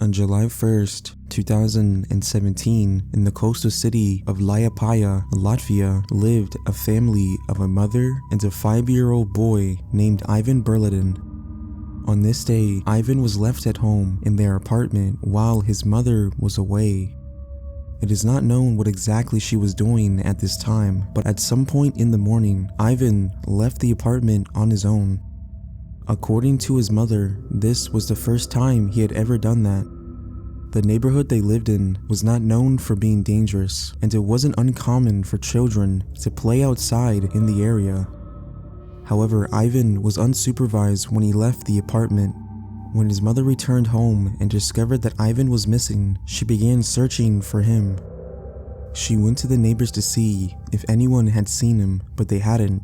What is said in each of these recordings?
On July 1st, 2017, in the coastal city of Liepāja, Latvia, lived a family of a mother and a 5-year-old boy named Ivan Burnet. On this day, Ivan was left at home in their apartment while his mother was away. It is not known what exactly she was doing at this time, but at some point in the morning, Ivan left the apartment on his own. According to his mother, this was the first time he had ever done that. The neighborhood they lived in was not known for being dangerous, and it wasn't uncommon for children to play outside in the area. However, Ivan was unsupervised when he left the apartment. When his mother returned home and discovered that Ivan was missing, she began searching for him. She went to the neighbors to see if anyone had seen him, but they hadn't.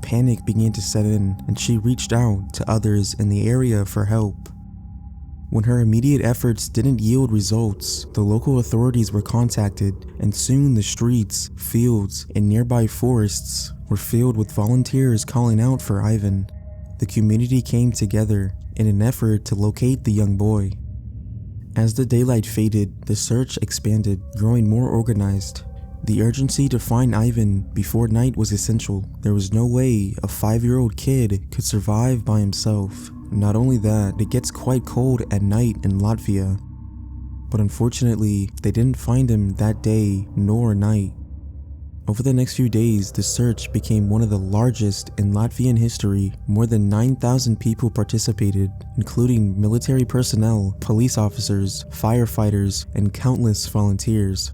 Panic began to set in, and she reached out to others in the area for help. When her immediate efforts didn't yield results, the local authorities were contacted, and soon the streets, fields, and nearby forests were filled with volunteers calling out for Ivan. The community came together in an effort to locate the young boy. As the daylight faded, the search expanded, growing more organized. The urgency to find Ivan before night was essential. There was no way a 5-year-old kid could survive by himself. Not only that, it gets quite cold at night in Latvia. But unfortunately, they didn't find him that day nor night. Over the next few days, the search became one of the largest in Latvian history. More than 9,000 people participated, including military personnel, police officers, firefighters, and countless volunteers.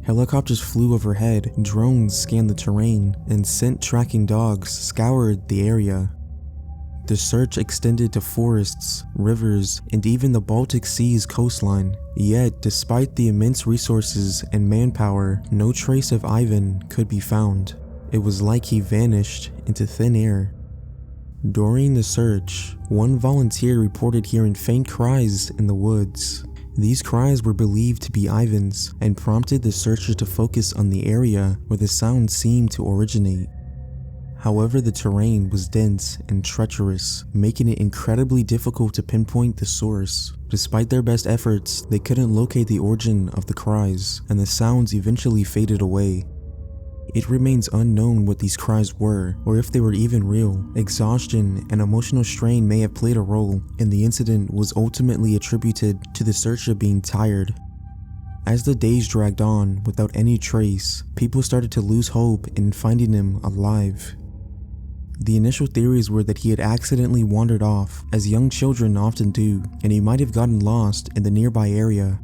Helicopters flew overhead, drones scanned the terrain, and scent tracking dogs scoured the area. The search extended to forests, rivers, and even the Baltic Sea's coastline. Yet, despite the immense resources and manpower, no trace of Ivan could be found. It was like he vanished into thin air. During the search, one volunteer reported hearing faint cries in the woods. These cries were believed to be Ivan's and prompted the searchers to focus on the area where the sound seemed to originate. However, the terrain was dense and treacherous, making it incredibly difficult to pinpoint the source. Despite their best efforts, they couldn't locate the origin of the cries, and the sounds eventually faded away. It remains unknown what these cries were, or if they were even real. Exhaustion and emotional strain may have played a role, and the incident was ultimately attributed to the searcher being tired. As the days dragged on without any trace, people started to lose hope in finding him alive. The initial theories were that he had accidentally wandered off, as young children often do, and he might have gotten lost in the nearby area.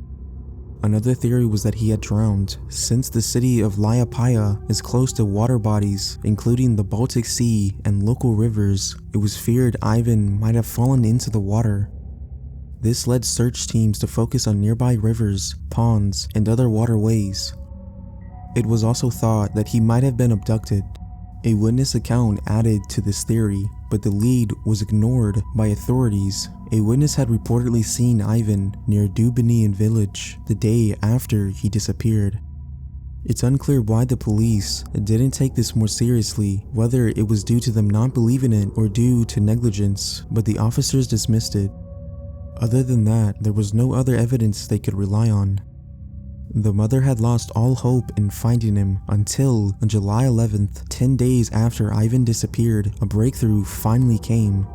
Another theory was that he had drowned. Since the city of Liepāja is close to water bodies, including the Baltic Sea and local rivers, it was feared Ivan might have fallen into the water. This led search teams to focus on nearby rivers, ponds, and other waterways. It was also thought that he might have been abducted. A witness account added to this theory, but the lead was ignored by authorities. A witness had reportedly seen Ivan near Dubinian village the day after he disappeared. It's unclear why the police didn't take this more seriously, whether it was due to them not believing it or due to negligence, but the officers dismissed it. Other than that, there was no other evidence they could rely on. The mother had lost all hope in finding him until on July 11th, 10 days after Ivan disappeared, a breakthrough finally came.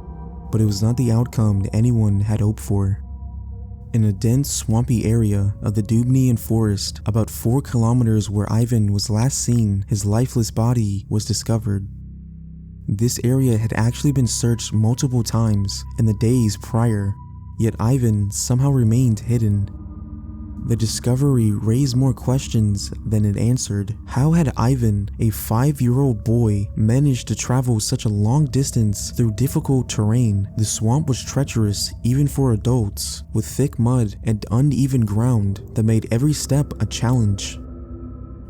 But it was not the outcome anyone had hoped for. In a dense, swampy area of the Dubnian forest, about 4 kilometers where Ivan was last seen, his lifeless body was discovered. This area had actually been searched multiple times in the days prior, yet Ivan somehow remained hidden. The discovery raised more questions than it answered. How had Ivan, a 5-year-old boy, managed to travel such a long distance through difficult terrain? The swamp was treacherous even for adults, with thick mud and uneven ground that made every step a challenge.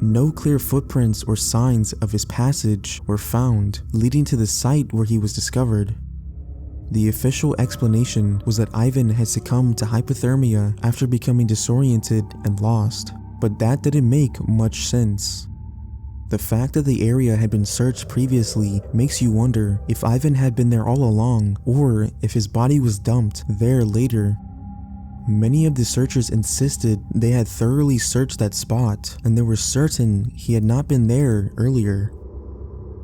No clear footprints or signs of his passage were found, leading to the site where he was discovered. The official explanation was that Ivan had succumbed to hypothermia after becoming disoriented and lost, but that didn't make much sense. The fact that the area had been searched previously makes you wonder if Ivan had been there all along, or if his body was dumped there later. Many of the searchers insisted they had thoroughly searched that spot and they were certain he had not been there earlier.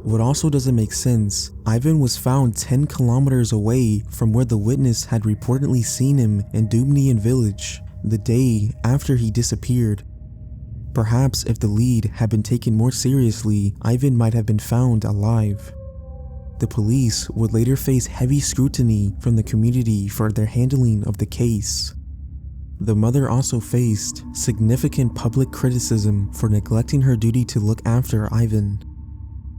What also doesn't make sense, Ivan was found 10 kilometers away from where the witness had reportedly seen him in Dubnian village the day after he disappeared. Perhaps if the lead had been taken more seriously, Ivan might have been found alive. The police would later face heavy scrutiny from the community for their handling of the case. The mother also faced significant public criticism for neglecting her duty to look after Ivan.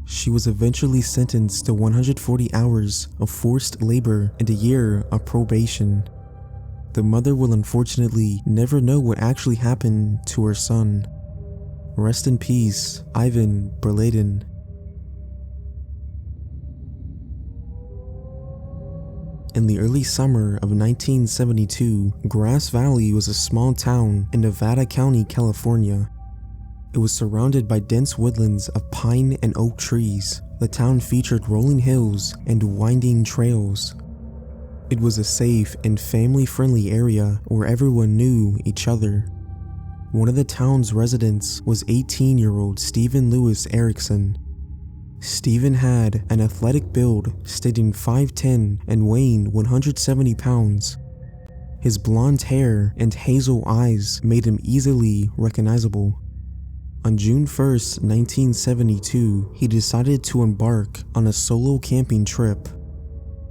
She was eventually sentenced to 140 hours of forced labor and a year of probation. The mother will unfortunately never know what actually happened to her son. Rest in peace, Ivan Burnet. In the early summer of 1972, Grass Valley was a small town in Nevada County, California. It was surrounded by dense woodlands of pine and oak trees. The town featured rolling hills and winding trails. It was a safe and family-friendly area where everyone knew each other. One of the town's residents was 18-year-old Stephen Lewis Erickson. Stephen had an athletic build, standing 5'10" and weighing 170 pounds. His blonde hair and hazel eyes made him easily recognizable. On June 1st, 1972, he decided to embark on a solo camping trip.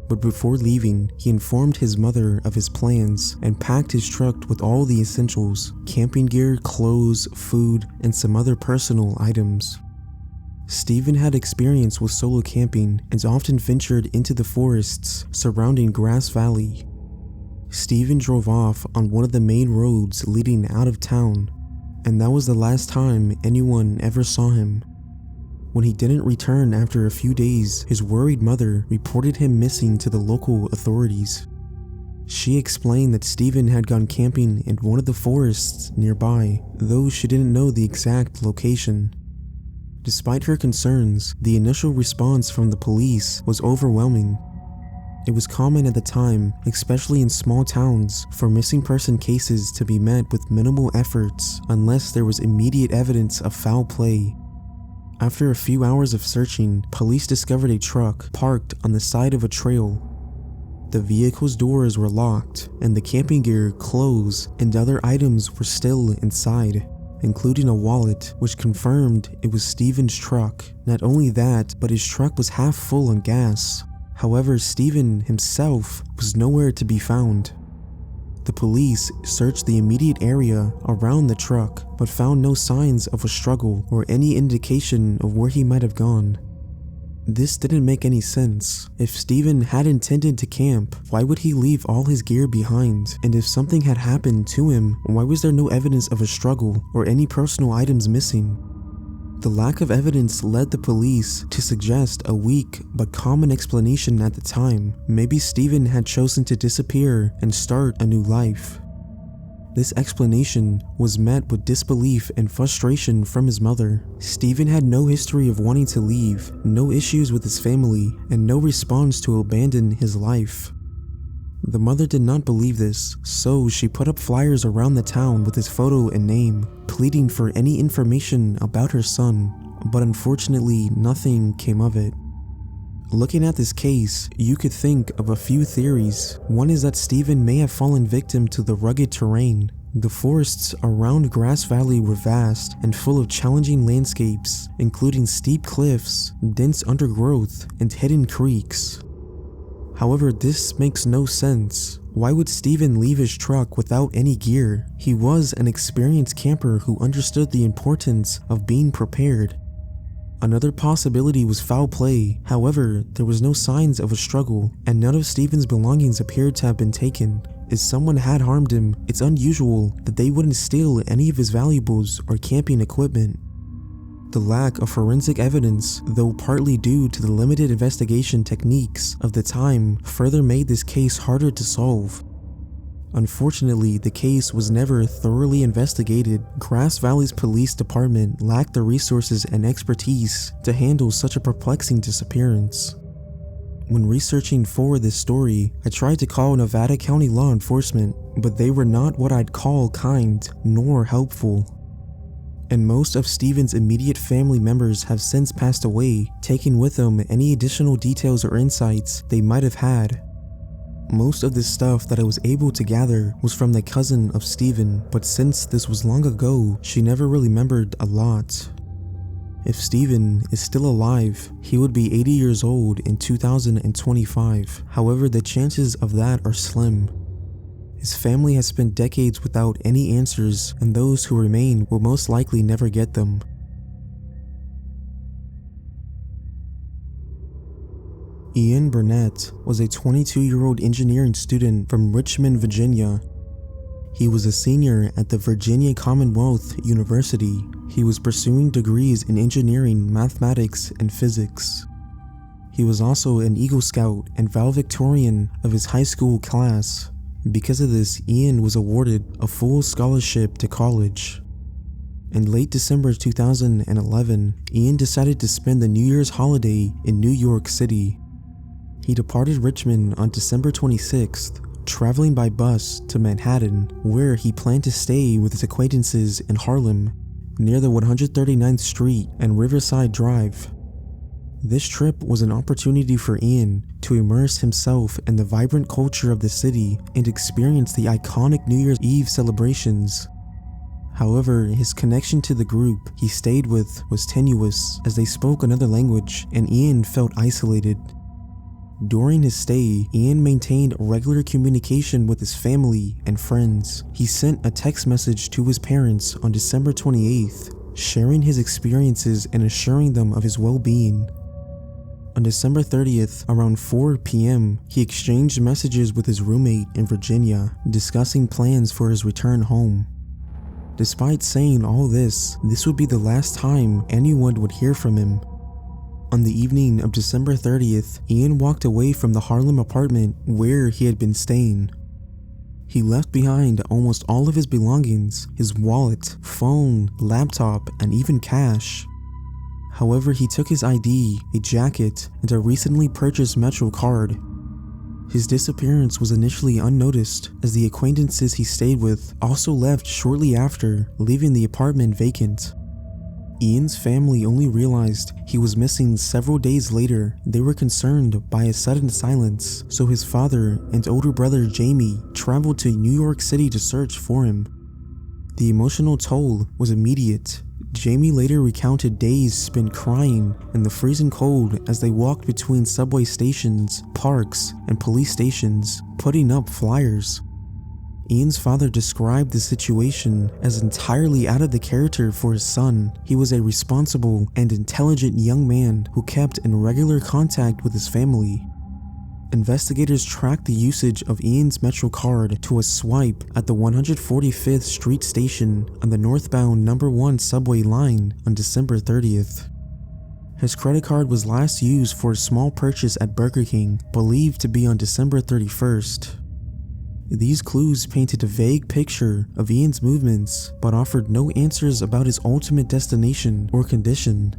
But before leaving, he informed his mother of his plans and packed his truck with all the essentials: camping gear, clothes, food, and some other personal items. Stephen had experience with solo camping and often ventured into the forests surrounding Grass Valley. Stephen drove off on one of the main roads leading out of town, and that was the last time anyone ever saw him. When he didn't return after a few days, his worried mother reported him missing to the local authorities. She explained that Stephen had gone camping in one of the forests nearby, though she didn't know the exact location. Despite her concerns, the initial response from the police was overwhelming. It was common at the time, especially in small towns, for missing person cases to be met with minimal efforts unless there was immediate evidence of foul play. After a few hours of searching, police discovered a truck parked on the side of a trail. The vehicle's doors were locked, and the camping gear, clothes, and other items were still inside, including a wallet, which confirmed it was Stephen's truck. Not only that, but his truck was half full on gas. However, Stephen himself was nowhere to be found. The police searched the immediate area around the truck, but found no signs of a struggle or any indication of where he might have gone. This didn't make any sense. If Stephen had intended to camp, why would he leave all his gear behind? And if something had happened to him, why was there no evidence of a struggle or any personal items missing? The lack of evidence led the police to suggest a weak but common explanation at the time. Maybe Stephen had chosen to disappear and start a new life. This explanation was met with disbelief and frustration from his mother. Stephen had no history of wanting to leave, no issues with his family, and no response to abandon his life. The mother did not believe this, so she put up flyers around the town with his photo and name, pleading for any information about her son, but unfortunately nothing came of it. Looking at this case, you could think of a few theories. One is that Stephen may have fallen victim to the rugged terrain. The forests around Grass Valley were vast and full of challenging landscapes, including steep cliffs, dense undergrowth, and hidden creeks. However, this makes no sense. Why would Stephen leave his truck without any gear? He was an experienced camper who understood the importance of being prepared. Another possibility was foul play. However, there was no signs of a struggle, and none of Stephen's belongings appeared to have been taken. If someone had harmed him, it's unusual that they wouldn't steal any of his valuables or camping equipment. The lack of forensic evidence, though partly due to the limited investigation techniques of the time, further made this case harder to solve. Unfortunately, the case was never thoroughly investigated. Grass Valley's police department lacked the resources and expertise to handle such a perplexing disappearance. When researching for this story, I tried to call Nevada County law enforcement, but they were not what I'd call kind nor helpful. And most of Stephen's immediate family members have since passed away, taking with them any additional details or insights they might have had. Most of this stuff that I was able to gather was from the cousin of Stephen, but since this was long ago, she never really remembered a lot. If Stephen is still alive, he would be 80 years old in 2025. However, the chances of that are slim. His family has spent decades without any answers, and those who remain will most likely never get them. Ian Burnet was a 22-year-old engineering student from Richmond, Virginia. He was a senior at the Virginia Commonwealth University. He was pursuing degrees in engineering, mathematics, and physics. He was also an Eagle Scout and valedictorian of his high school class. Because of this, Ian was awarded a full scholarship to college. In late December 2011, Ian decided to spend the New Year's holiday in New York City. He departed Richmond on December 26th, traveling by bus to Manhattan, where he planned to stay with his acquaintances in Harlem, near the 139th Street and Riverside Drive. This trip was an opportunity for Ian to immerse himself in the vibrant culture of the city and experience the iconic New Year's Eve celebrations. However, his connection to the group he stayed with was tenuous, as they spoke another language and Ian felt isolated. During his stay, Ian maintained regular communication with his family and friends. He sent a text message to his parents on December 28th, sharing his experiences and assuring them of his well-being. On December 30th, around 4 p.m., he exchanged messages with his roommate in Virginia, discussing plans for his return home. Despite saying all this would be the last time anyone would hear from him. On the evening of December 30th, Ian walked away from the Harlem apartment where he had been staying. He left behind almost all of his belongings, his wallet, phone, laptop, and even cash. However, he took his ID, a jacket, and a recently purchased Metro card. His disappearance was initially unnoticed, as the acquaintances he stayed with also left shortly after, leaving the apartment vacant. Ian's family only realized he was missing several days later. They were concerned by his sudden silence, so his father and older brother Jamie traveled to New York City to search for him. The emotional toll was immediate. Jamie later recounted days spent crying in the freezing cold as they walked between subway stations, parks, and police stations, putting up flyers. Ian's father described the situation as entirely out of the character for his son. He was a responsible and intelligent young man who kept in regular contact with his family. Investigators tracked the usage of Ian's Metro card to a swipe at the 145th Street station on the northbound number 1 subway line on December 30th. His credit card was last used for a small purchase at Burger King, believed to be on December 31st. These clues painted a vague picture of Ian's movements, but offered no answers about his ultimate destination or condition.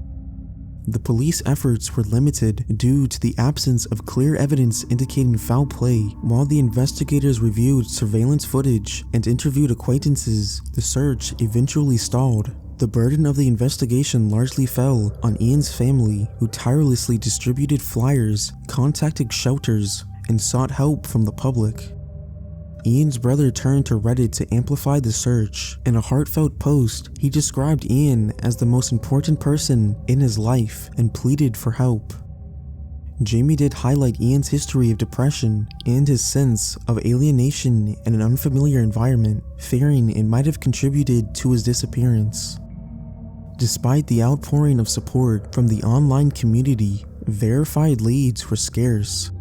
The police efforts were limited due to the absence of clear evidence indicating foul play. While the investigators reviewed surveillance footage and interviewed acquaintances, the search eventually stalled. The burden of the investigation largely fell on Ian's family, who tirelessly distributed flyers, contacted shelters, and sought help from the public. Ian's brother turned to Reddit to amplify the search. In a heartfelt post, he described Ian as the most important person in his life and pleaded for help. Jamie did highlight Ian's history of depression and his sense of alienation in an unfamiliar environment, fearing it might have contributed to his disappearance. Despite the outpouring of support from the online community, verified leads were scarce.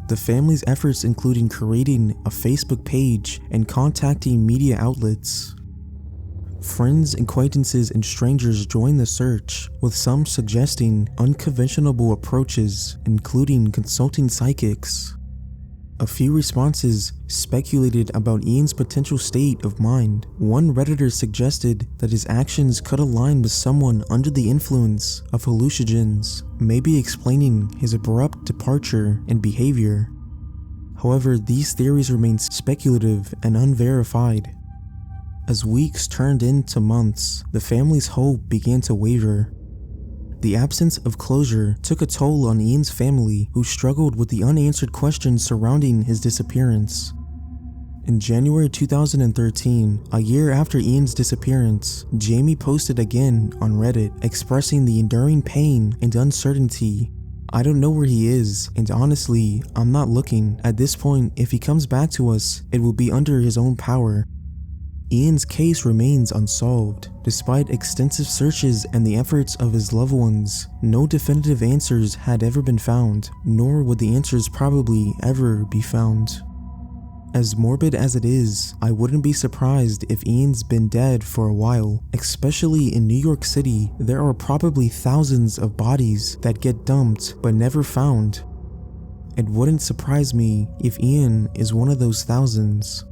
The family's efforts including creating a Facebook page and contacting media outlets. Friends, acquaintances, and strangers joined the search, with some suggesting unconventional approaches, including consulting psychics. A few responses speculated about Ian's potential state of mind. One Redditor suggested that his actions could align with someone under the influence of hallucinogens, maybe explaining his abrupt departure and behavior. However, these theories remained speculative and unverified. As weeks turned into months, the family's hope began to waver. The absence of closure took a toll on Ian's family, who struggled with the unanswered questions surrounding his disappearance. In January 2013, a year after Ian's disappearance, Jamie posted again on Reddit, expressing the enduring pain and uncertainty. "I don't know where he is, and honestly, I'm not looking. At this point, if he comes back to us, it will be under his own power." Ian's case remains unsolved. Despite extensive searches and the efforts of his loved ones, no definitive answers had ever been found, nor would the answers probably ever be found. As morbid as it is, I wouldn't be surprised if Ian's been dead for a while. Especially in New York City, there are probably thousands of bodies that get dumped but never found. It wouldn't surprise me if Ian is one of those thousands.